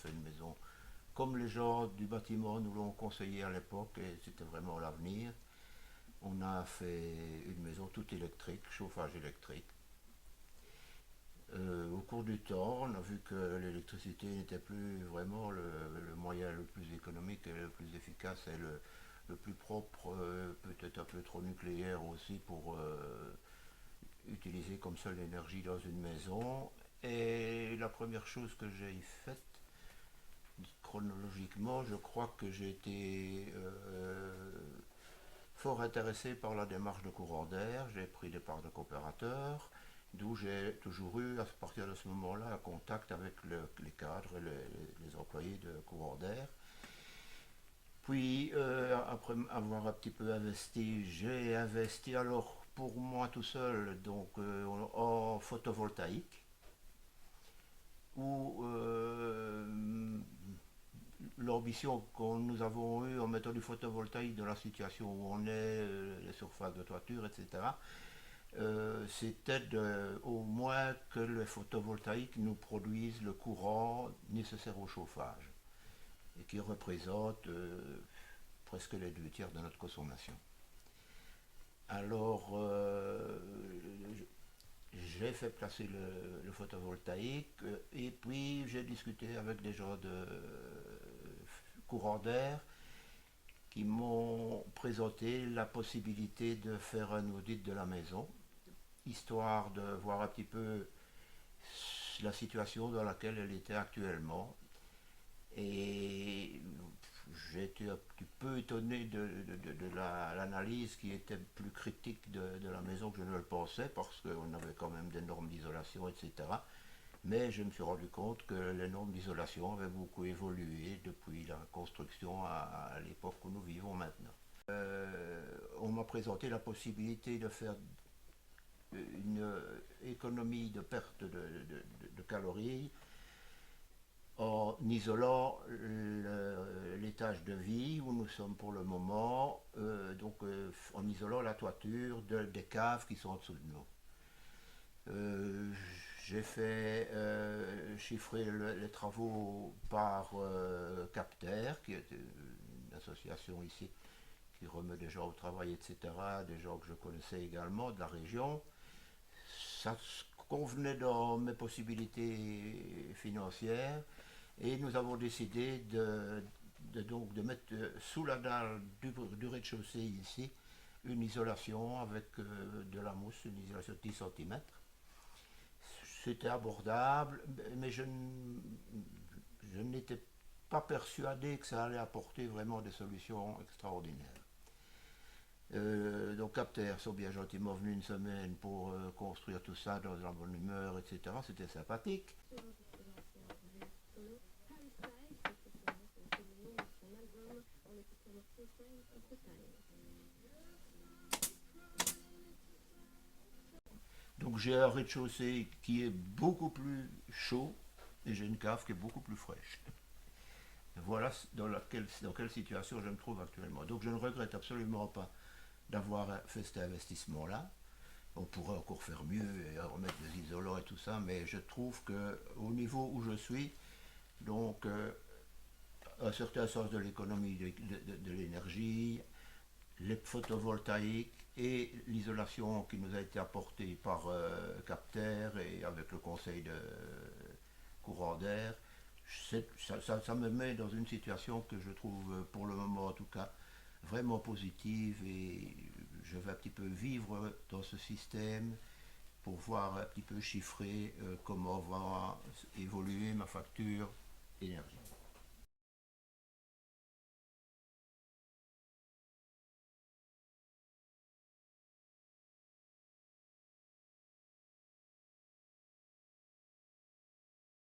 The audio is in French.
fait une maison comme les gens du bâtiment nous l'ont conseillé à l'époque, et c'était vraiment l'avenir. On a fait une maison toute électrique, chauffage électrique. Au cours du temps, on a vu que l'électricité n'était plus vraiment le moyen le plus économique et le plus efficace et le plus propre, peut-être un peu trop nucléaire aussi pour utiliser comme seule énergie dans une maison. Et la première chose que j'ai faite, chronologiquement, je crois que j'ai été fort intéressé par la démarche de courant d'air. J'ai pris des parts de coopérateurs, d'où j'ai toujours eu, à partir de ce moment-là, un contact avec les cadres et les employés de courant d'air. Puis, après avoir un petit peu investi, j'ai investi alors pour moi tout seul, donc en photovoltaïque, où l'ambition que nous avons eue en mettant du photovoltaïque dans la situation où on est, les surfaces de toiture, etc., c'était au moins que le photovoltaïque nous produise le courant nécessaire au chauffage et qui représente presque les 2 tiers de notre consommation. Alors, j'ai fait placer le photovoltaïque et puis j'ai discuté avec des gens de courant d'air qui m'ont présenté la possibilité de faire un audit de la maison, histoire de voir un petit peu la situation dans laquelle elle était actuellement. Et j'ai été un petit peu étonné de l'analyse qui était plus critique de la maison que je ne le pensais, parce qu'on avait quand même des normes d'isolation, etc. Mais je me suis rendu compte que les normes d'isolation avaient beaucoup évolué depuis la construction à l'époque où nous vivons maintenant. On m'a présenté la possibilité de faire une économie de perte de calories en isolant l'étage de vie où nous sommes pour le moment, en isolant la toiture des caves qui sont en dessous de nous. Euh, j'ai fait chiffrer les travaux par Capter, qui est une association ici qui remet des gens au travail, etc., des gens que je connaissais également de la région. Ça convenait dans mes possibilités financières et nous avons décidé de mettre sous la dalle du rez-de-chaussée ici une isolation avec de la mousse, une isolation de 10 cm. C'était abordable, mais je n'étais pas persuadé que ça allait apporter vraiment des solutions extraordinaires. Donc Capter sont bien gentiment venus une semaine pour construire tout ça dans la bonne humeur, etc. C'était sympathique. Donc j'ai un rez-de-chaussée qui est beaucoup plus chaud et j'ai une cave qui est beaucoup plus fraîche. Voilà dans quelle situation je me trouve actuellement. Donc je ne regrette absolument pas d'avoir fait cet investissement-là. On pourrait encore faire mieux et remettre des isolants et tout ça, mais je trouve que au niveau où je suis, donc un certain sens de l'économie de l'énergie, les photovoltaïques et l'isolation qui nous a été apportée par Capter et avec le conseil de courant d'air, ça me met dans une situation que je trouve pour le moment en tout cas vraiment positive, et je vais un petit peu vivre dans ce système pour voir un petit peu chiffrer comment va évoluer ma facture énergie.